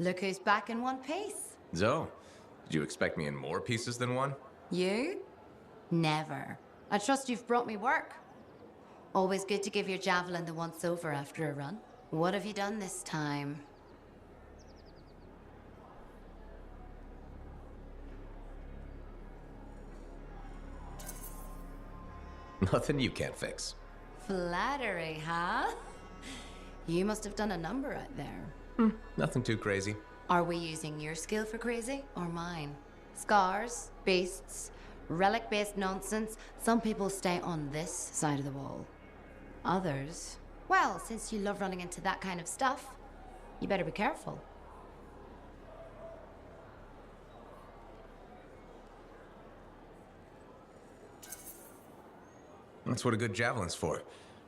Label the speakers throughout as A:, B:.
A: Look who's back in one piece.
B: Zoe, did you expect me in more pieces than one?
A: You? Never. I trust you've brought me work. Always good to give your javelin the once-over after a run. What have you done this time?
B: Nothing you can't fix.
A: Flattery, huh? You must have done a number out there.
B: Nothing too crazy.
A: Are we using your skill for crazy or mine? Scars, beasts, relic-based nonsense. Some people stay on this side of the wall. Others, well, since you love running into that kind of stuff, you better be careful.
B: That's what a good javelin's for.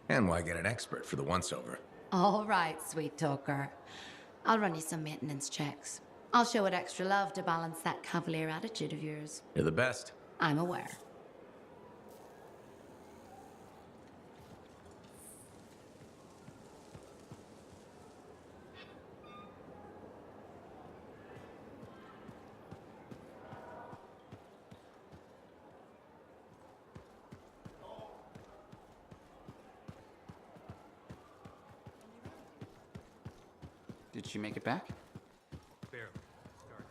B: And why get an expert for the once-over?
A: All right, sweet talker. I'll run you some maintenance checks. I'll show it extra love to balance that cavalier attitude of yours.
B: You're the best.
A: I'm aware.
C: Did she make it back?
D: Barely. Started.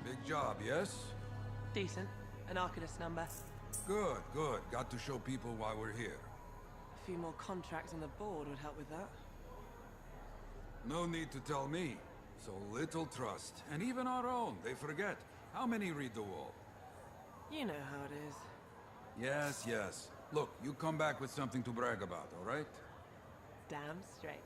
E: Big job, yes?
F: Decent. An Arcanist number.
E: Good, good. Got to show people why we're here.
F: A few more contracts on the board would help with that.
E: No need to tell me. So little trust. And even our own, they forget. How many read the wall?
F: You know how it is.
E: Yes, yes. Look, you come back with something to brag about, all right?
F: Damn straight.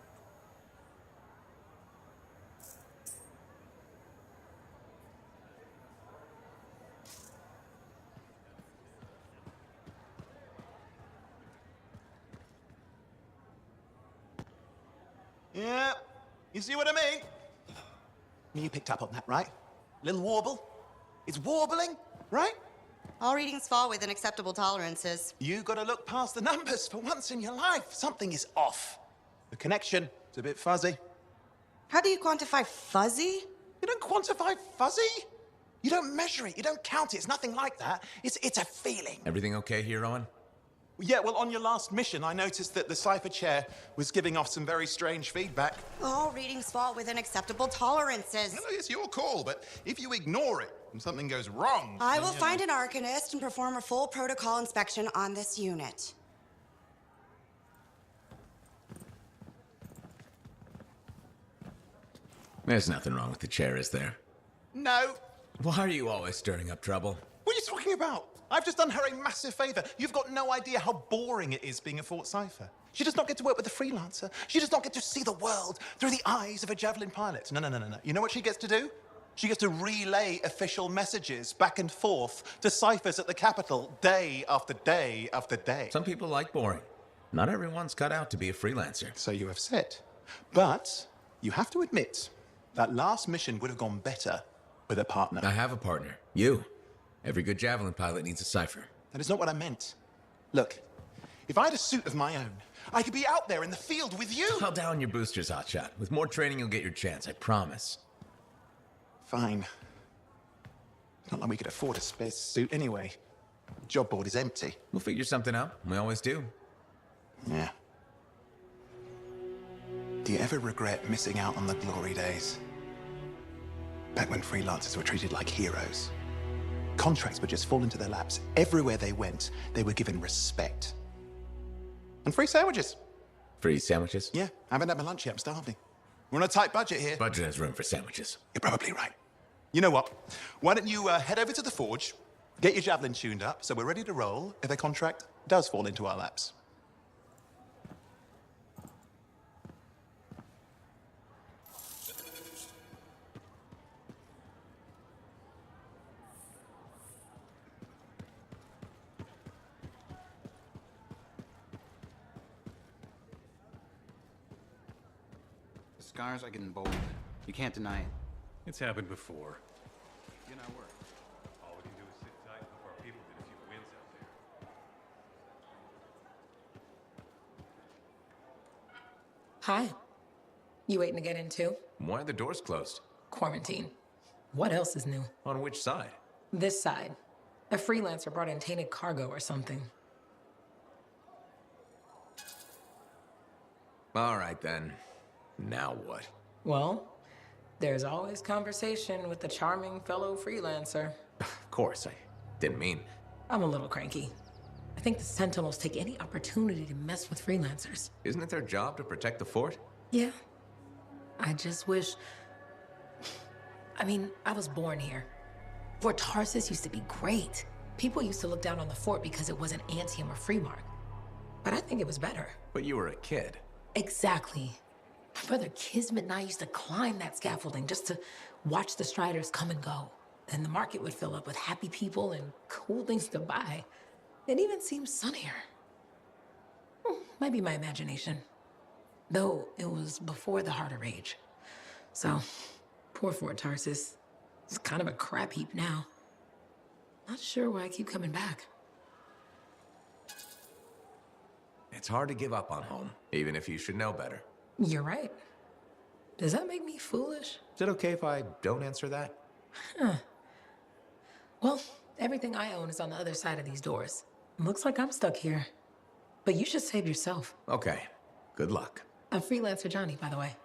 G: Yeah, you see what I mean? You picked up on that, right? Little warble? It's warbling, right?
H: All readings fall within acceptable tolerances.
G: You gotta look past the numbers for once in your life. Something is off. The connection is a bit fuzzy.
H: How do you quantify fuzzy?
G: You don't quantify fuzzy. You don't measure it, you don't count it. It's nothing like that. It's a feeling.
B: Everything okay here, Owen?
G: Yeah, well, on your last mission, I noticed that the cipher chair was giving off some very strange feedback.
H: All readings fall within acceptable tolerances.
I: No, it's your call, but if you ignore it and something goes wrong...
H: I will find an Arcanist and perform a full protocol inspection on this unit.
B: There's nothing wrong with the chair, is there?
G: No.
B: Why are you always stirring up trouble?
G: What are you talking about? I've just done her a massive favor. You've got no idea how boring it is being a Fort Cipher. She does not get to work with a freelancer. She does not get to see the world through the eyes of a javelin pilot. No. You know what she gets to do? She gets to relay official messages back and forth to ciphers at the capital day after day after day.
B: Some people like boring. Not everyone's cut out to be a freelancer.
G: So you have said. But you have to admit, that last mission would have gone better with a partner.
B: I have a partner. You. Every good javelin pilot needs a cipher.
G: That is not what I meant. Look, if I had a suit of my own, I could be out there in the field with you.
B: Call down your boosters, Hotshot. With more training, you'll get your chance, I promise.
G: Fine. Not like we could afford a spare suit anyway. Job board is empty.
B: We'll figure something out. We always do.
G: Yeah. Do you ever regret missing out on the glory days? Back when freelancers were treated like heroes. Contracts would just fall into their laps. Everywhere they went, they were given respect. And free sandwiches.
B: Free sandwiches?
G: Yeah, I haven't had my lunch yet. I'm starving. We're on a tight budget here.
B: Budget has room for sandwiches.
G: You're probably right. You know what? Why don't you head over to the forge, get your javelin tuned up, so we're ready to roll if a contract does fall into our laps.
C: The scars are getting bold. You can't deny it.
D: It's happened before.
C: You're not worried.
D: All we can do is sit tight and hope our people get a few wins out there.
J: Hi. You waiting to get in too?
B: Why are the doors closed?
J: Quarantine. What else is new?
B: On which side?
J: This side. A freelancer brought in tainted cargo or something.
B: All right, then. Now what?
J: Well, there's always conversation with the charming fellow freelancer.
B: Of course, I didn't mean...
J: I'm a little cranky. I think the Sentinels take any opportunity to mess with freelancers.
B: Isn't it their job to protect the fort?
J: Yeah. I just wish... I mean, I was born here. Fort Tarsus used to be great. People used to look down on the fort because it wasn't Anthem or Freemark. But I think it was better.
B: But you were a kid.
J: Exactly. My brother Kismet and I used to climb that scaffolding just to watch the Striders come and go. And the market would fill up with happy people and cool things to buy. It even seemed sunnier. Might be my imagination. Though it was before the Heart of Rage. So, poor Fort Tarsus. It's kind of a crap heap now. Not sure why I keep coming back.
B: It's hard to give up on home, even if you should know better.
J: You're right. Does that make me foolish?
B: Is it okay if I don't answer that?
J: Well, everything I own is on the other side of these doors. Looks like I'm stuck here. But you should save yourself.
B: Okay. Good luck.
J: I'm Freelancer Johnny, by the way.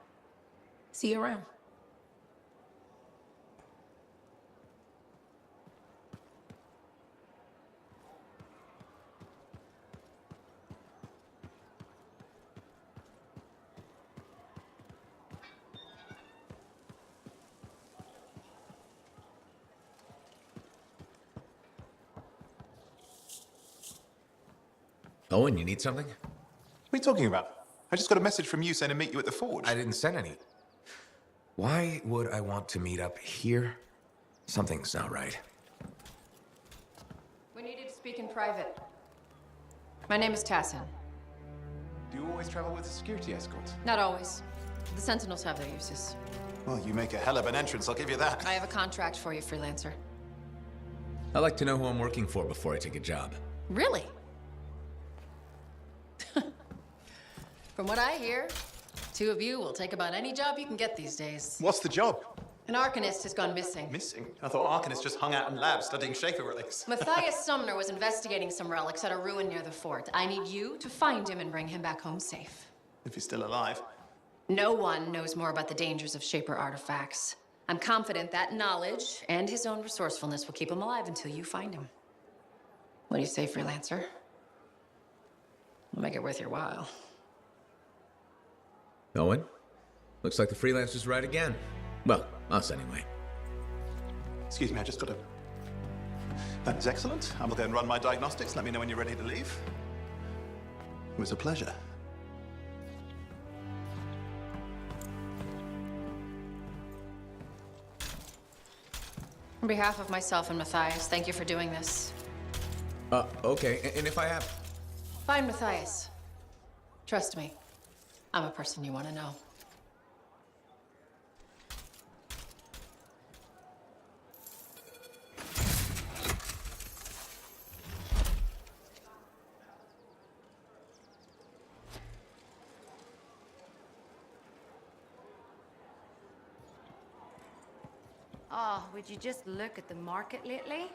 J: See you around.
B: Owen, you need something?
G: What are you talking about? I just got a message from you saying to meet you at the forge.
B: I didn't send any. Why would I want to meet up here? Something's not right.
K: We needed to speak in private. My name is Tassin.
G: Do you always travel with a security escort?
K: Not always. The Sentinels have their uses.
G: Well, you make a hell of an entrance, I'll give you that.
K: I have a contract for you, freelancer.
B: I like to know who I'm working for before I take a job.
K: Really? From what I hear, two of you will take about any job you can get these days.
G: What's the job?
K: An Arcanist has gone missing.
G: Missing? I thought Arcanists just hung out in labs studying Schaefer relics.
K: Matthias Sumner was investigating some relics at a ruin near the fort. I need you to find him and bring him back home safe.
G: If he's still alive.
K: No one knows more about the dangers of Shaper artifacts. I'm confident that knowledge and his own resourcefulness will keep him alive until you find him. What do you say, freelancer? We'll make it worth your while.
B: Owen? Looks like the freelancer's right again. Well, us anyway.
G: Excuse me, I just got a... That is excellent. I will go and run my diagnostics. Let me know when you're ready to leave. It was a pleasure.
K: On behalf of myself and Matthias, thank you for doing this.
B: Okay, and if I have...
K: Find Matthias. Trust me, I'm a person you want to know.
A: Oh, would you just look at the market lately?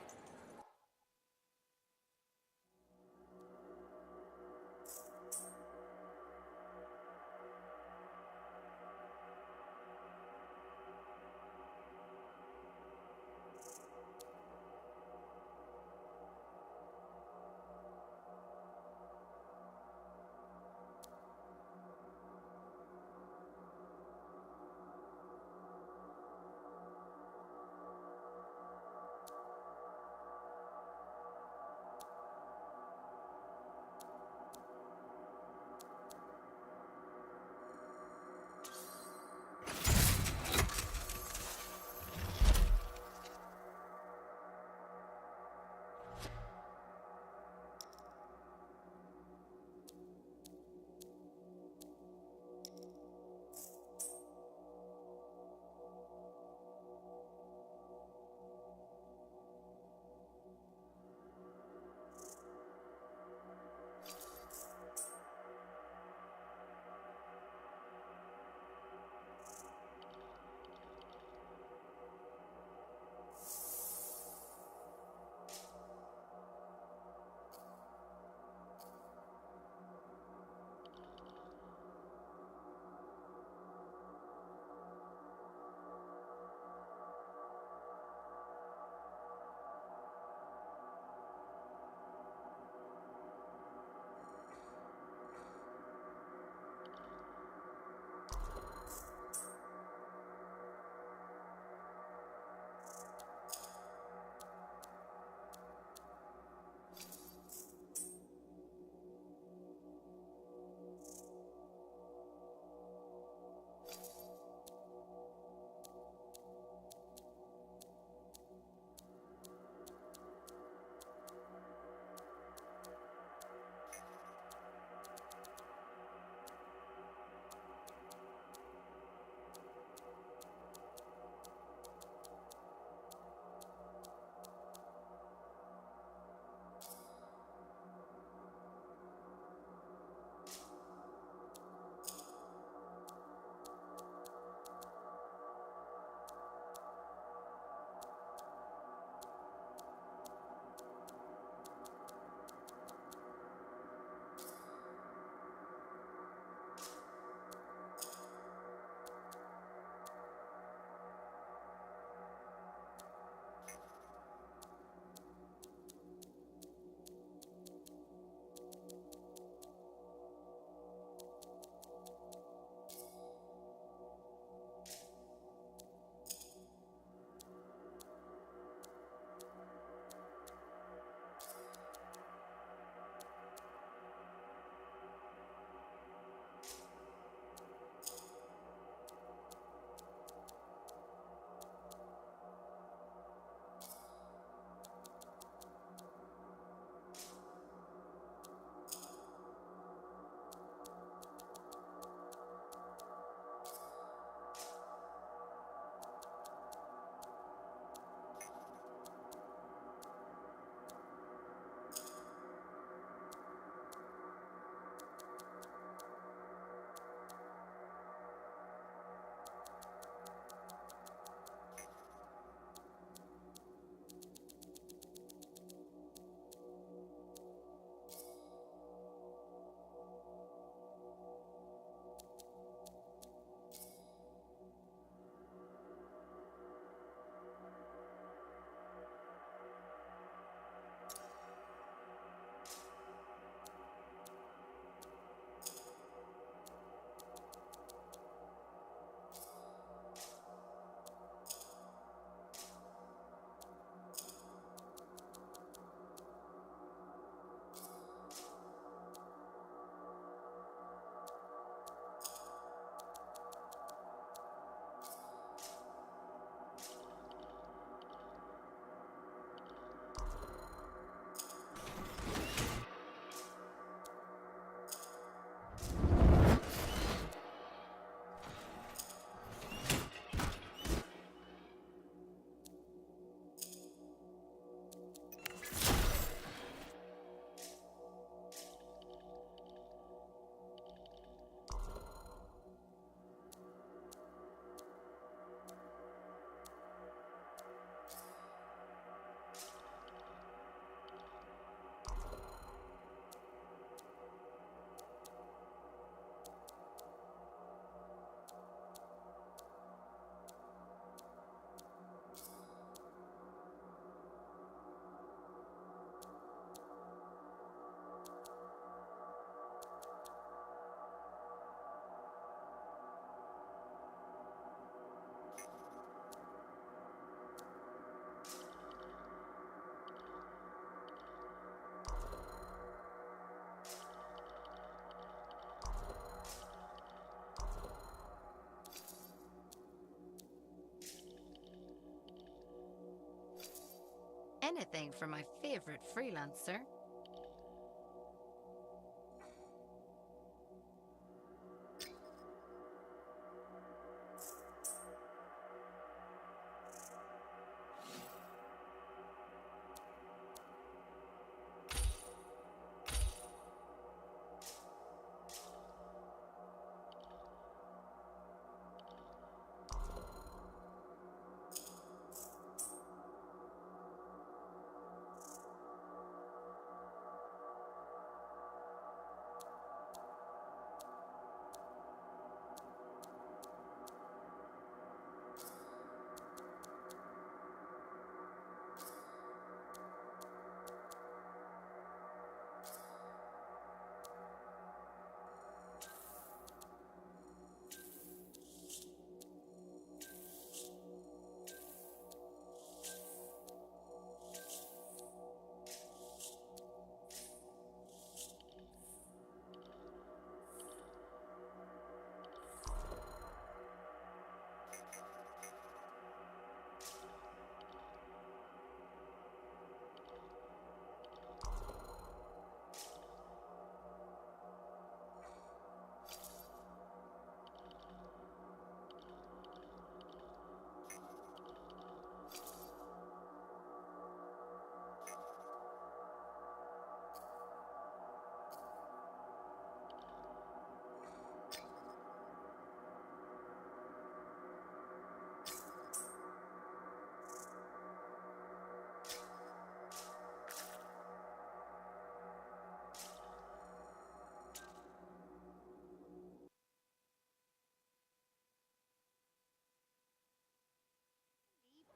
A: Anything for my favorite freelancer.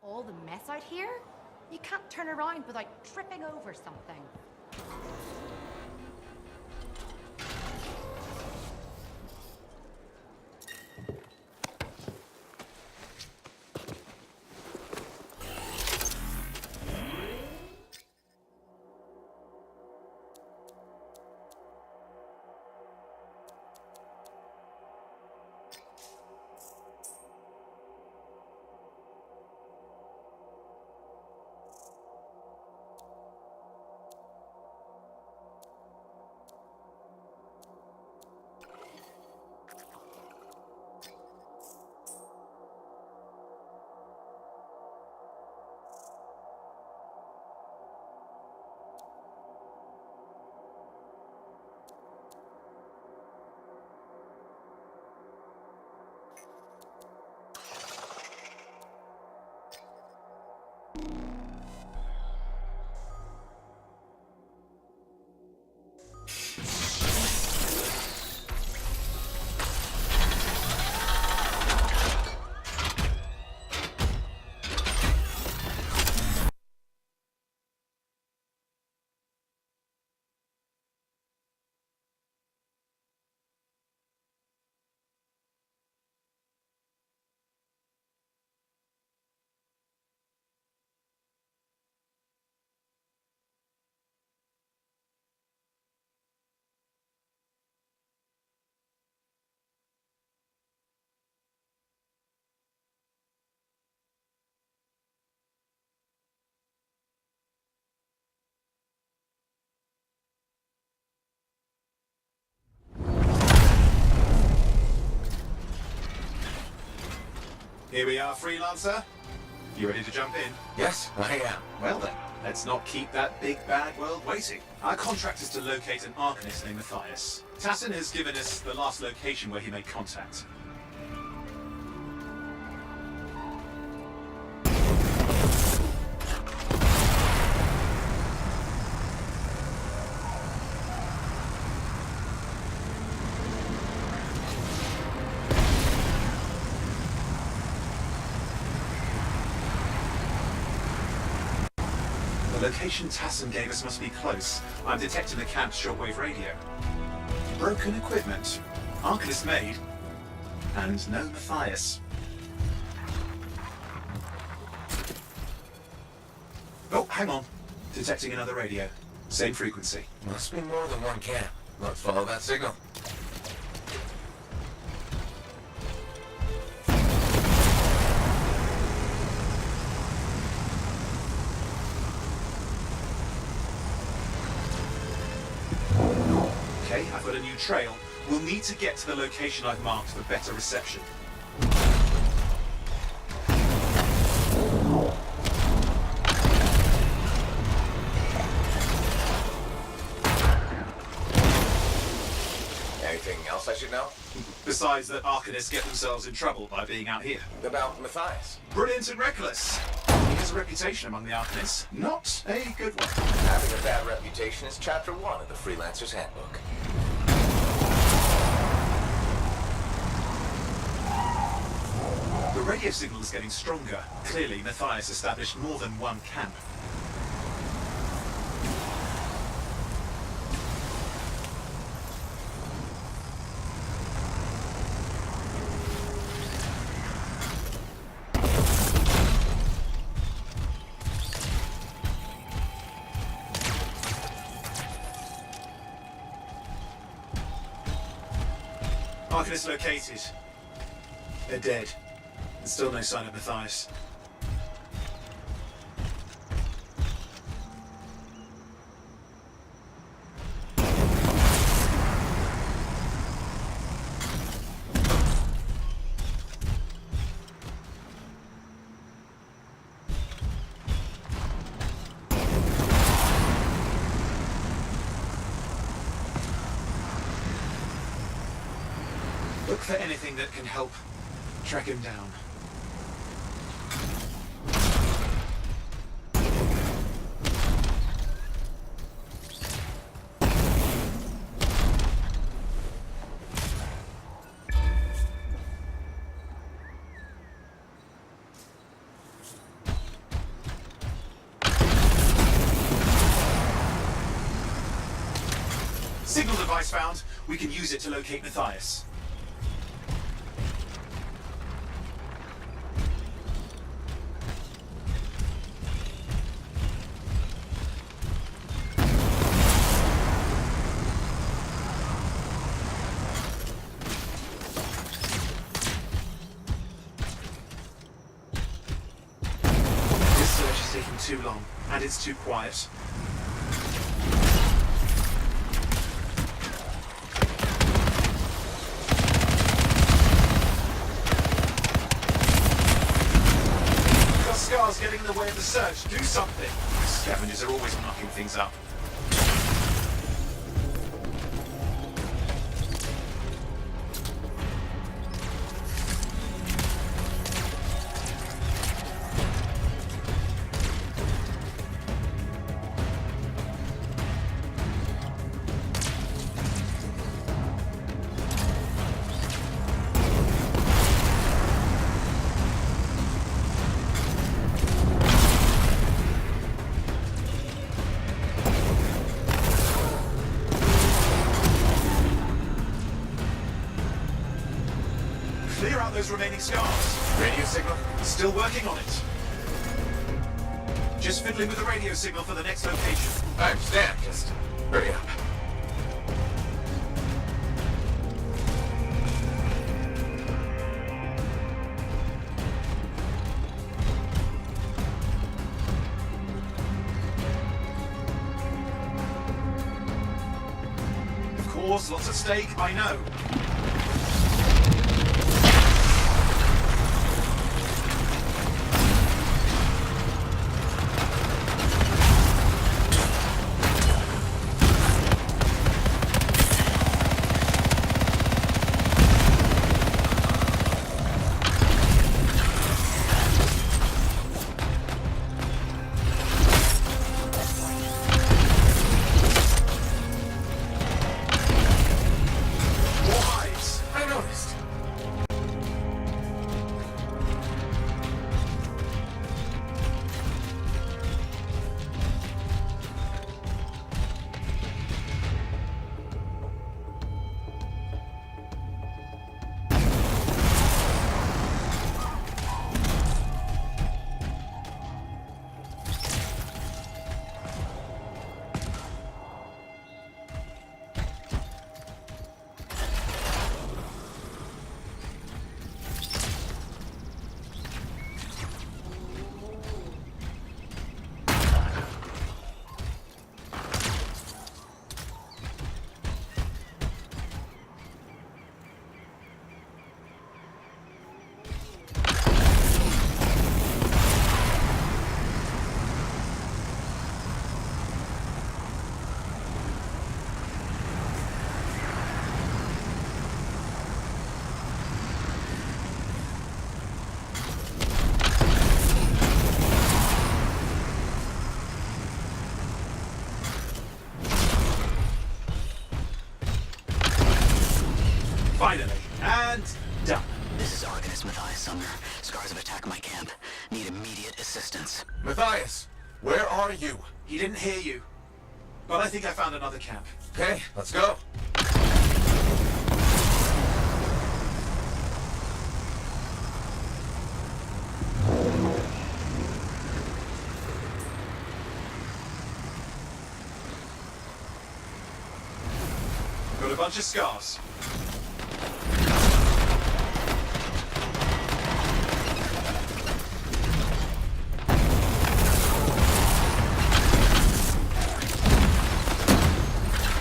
A: All the mess out here? You can't turn around without tripping over something.
G: Here we are, freelancer. You ready to jump in?
B: Yes, I am.
G: Well then, let's not keep that big bad world waiting. Our contract is to locate an Arcanist named Matthias. Tassin has given us the last location where he made contact. The location Tassin gave us must be close. I'm detecting the camp's shortwave radio. Broken equipment. Arcanist made. And no Matthias. Oh, hang on. Detecting another radio. Same frequency.
B: Must be more than one camp. Let's follow that signal.
L: Okay, I've got a new trail. We'll need to get to the location I've marked for better reception.
B: Anything else I should know?
L: Besides that Arcanists get themselves in trouble by being out here.
B: About Matthias?
L: Brilliant and reckless. He has a reputation among the Arcanists. Not a good one.
B: Having a bad reputation is chapter 1 of the Freelancer's Handbook.
L: The radio signal is getting stronger. Clearly, Matthias established more than one camp. Arcanists located. They're dead. There's still no sign of Matthias. Look for anything that can help track him down. Signal device found. We can use it to locate Matthias. Too long, and it's too quiet. Got scars getting in the way of the search. Do something. Scavengers are always mucking things up. Clear out those remaining scars.
B: Radio signal?
L: Still working on it. Just fiddling with the radio signal for the next location.
B: I understand. Just hurry up.
L: Of course, lots at stake, I know. More Finally. And done.
M: This is Arcanist Matthias Sumner. Scars have attacked my camp. Need immediate assistance.
L: Matthias, where are you? He didn't hear you. But I think I found another camp. Okay, let's go. Got a bunch of scars.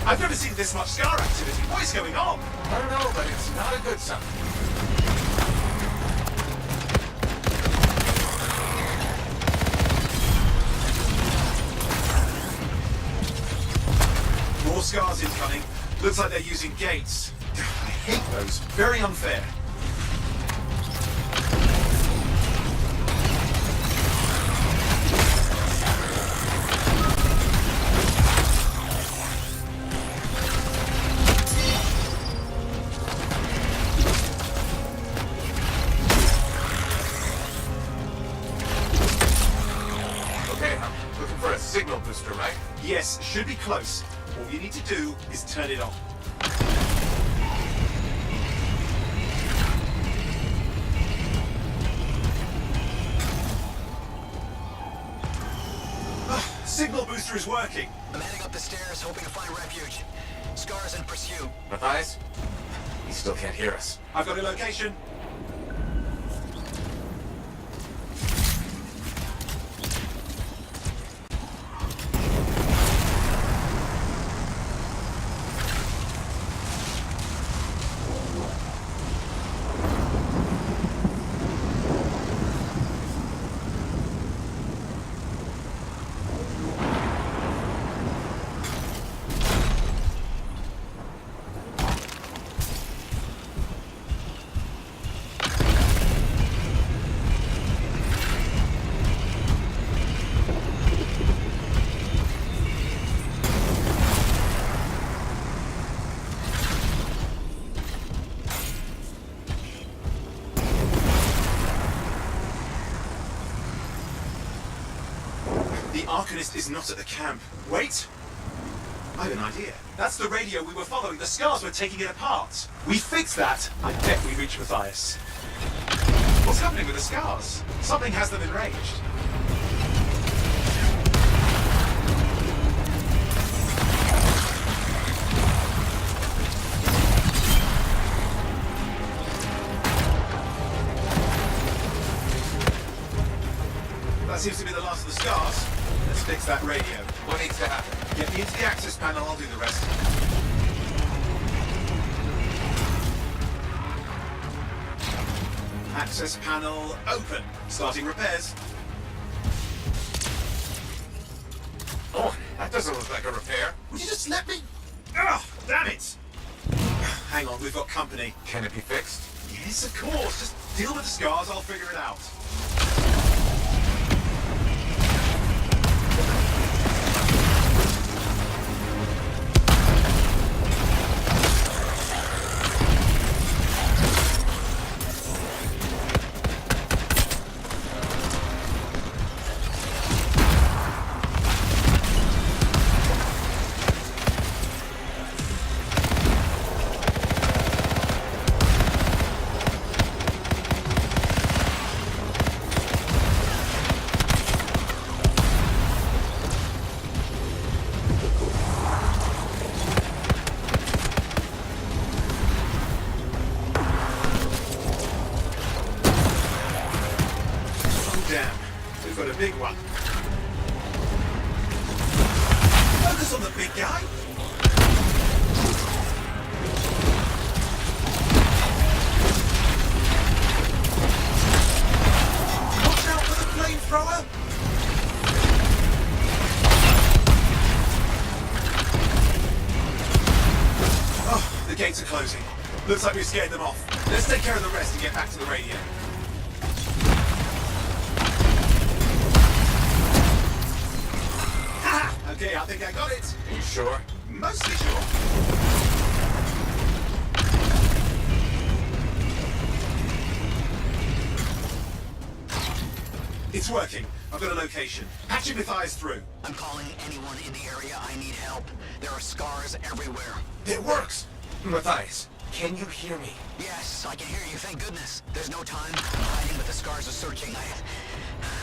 L: I've never seen this much scar activity. What is going on? I don't know, but it's not a good sign. More scars incoming. Looks like they're using gates. I hate those. Very unfair. Okay, I'm looking for a signal booster, right? Yes, should be close. All you need to do is turn it on. Signal booster is working.
M: I'm heading up the stairs, hoping to find refuge. Scars in pursuit.
L: Matthias? He still can't hear us. I've got a location. The Arcanist is not at the camp. Wait! I have an idea. That's the radio we were following. The scars were taking it apart. We fixed that. I bet we reach Matthias. What's happening with the scars? Something has them enraged. That seems to be the last of the scars. Let's fix that radio. What needs to happen? Get me into the access panel, I'll do the rest. Access panel open. Starting repairs. Oh, that doesn't look like a repair. Would you just let me? Ugh, damn it! Hang on, we've got company. Can it be fixed? Yes, of course. Just deal with the scars, I'll figure it out. Damn, we've got a big one. Focus on the big guy. Watch out for the flamethrower. Oh, the gates are closing. Looks like we've scared them off. Let's take care of the rest and get back to the radio. Okay, I think I got it. You sure? Mostly sure. It's working. I've got a location. Patching Matthias through.
M: I'm calling anyone in the area. I need help. There are scars everywhere.
B: It works! Matthias, can you hear me?
M: Yes, I can hear you, thank goodness. There's no time. I'm hiding, but the scars are searching.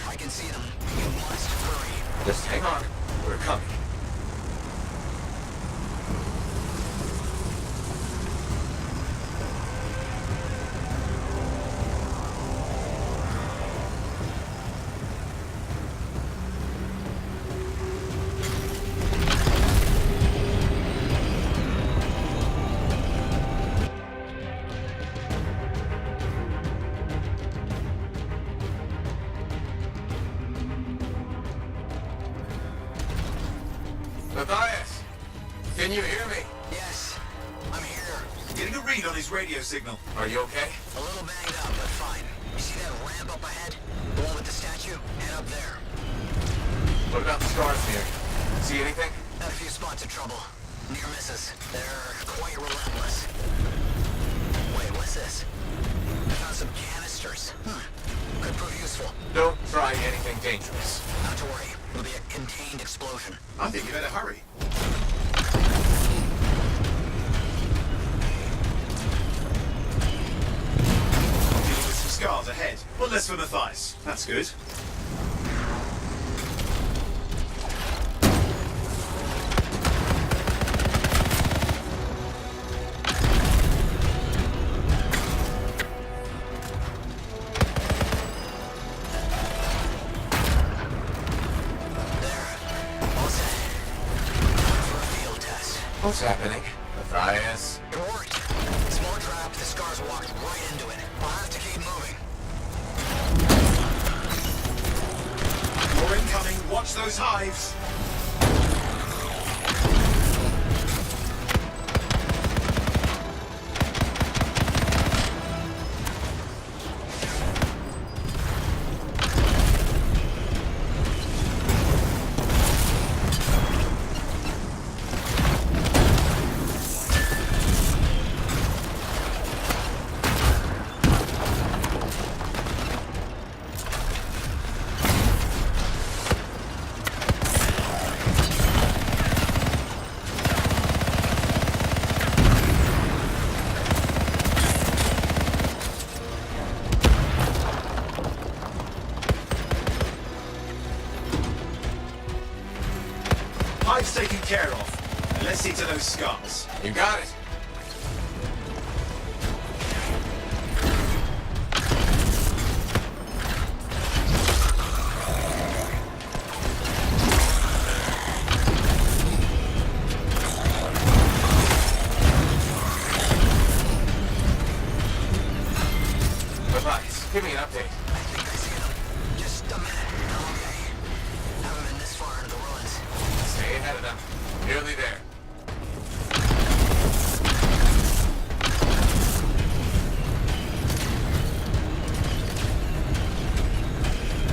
M: I can see them. You must hurry.
B: Just hang on. We're coming. Matthias, can you hear me?
M: Yes, I'm here.
L: Getting a read on his radio signal.
B: Are you okay?
M: A little banged up, but fine. You see that ramp up ahead? The one with the statue? Head up there.
B: What about the scars here? See anything?
M: Had a few spots of trouble. Near misses. They're quite relentless. Wait, what's this? I found some canisters. Could prove useful.
B: Don't try anything dangerous.
M: Not to worry. It'll be a contained explosion.
L: I think you better hurry. Dealing with some scars ahead. One less for Matthias. That's good.
B: What's happening? Matthias?
M: It worked. Small trap, the scars walked right into it. I'll have to keep moving.
L: More incoming. Watch those hives. Hive's taken care of. And let's see to those scars.
B: You got it. Matthias, give me an update.
M: I think I see them. Just a minute. I'm okay. Haven't been this far into the ruins.
B: Stay ahead of them. Nearly there.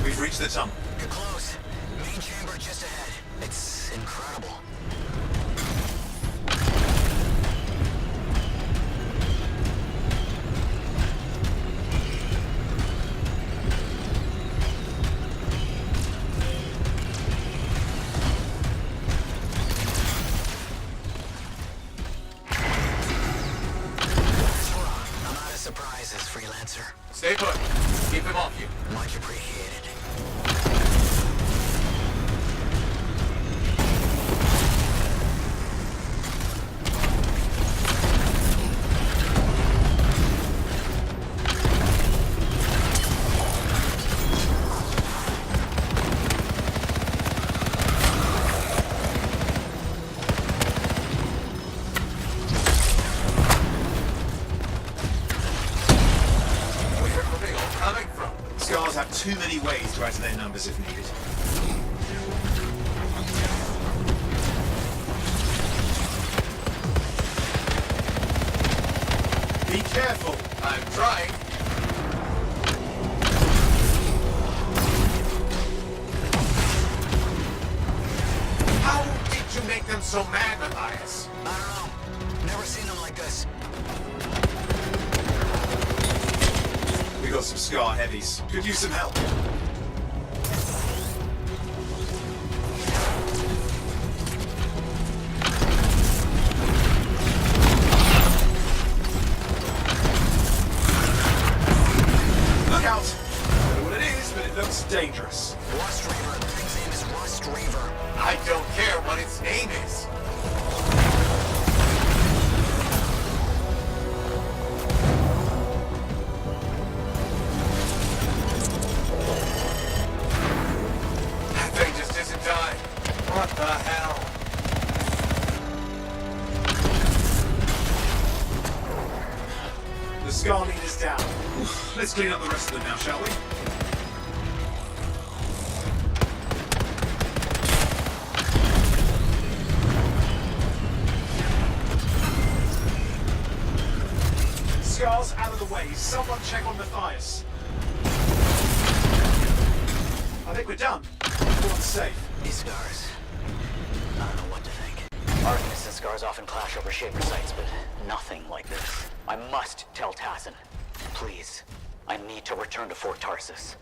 L: We've reached the tunnel.
M: You're close. Main chamber just ahead. It's incredible. I'm out of surprises, freelancer.
B: Stay put. Keep them off you.
M: Much appreciated.
B: Where are they all coming from?
L: Scars have too many ways to add to their numbers if needed. Be careful.
B: I'm trying. How did you make them so mad, Matthias?
M: I don't know. Never seen them like this.
L: We got some scar heavies. Could use some help. Scar leader's down. Let's clean up the rest of them now, shall we? Scar's out of the way. Someone check on Matthias. I think we're done. Everyone's safe.
M: These scars. I don't know what to think. Arcanist and scars often clash over Shaper sites, but nothing like this. I must tell Tassin. Please. I need to return to Fort Tarsus.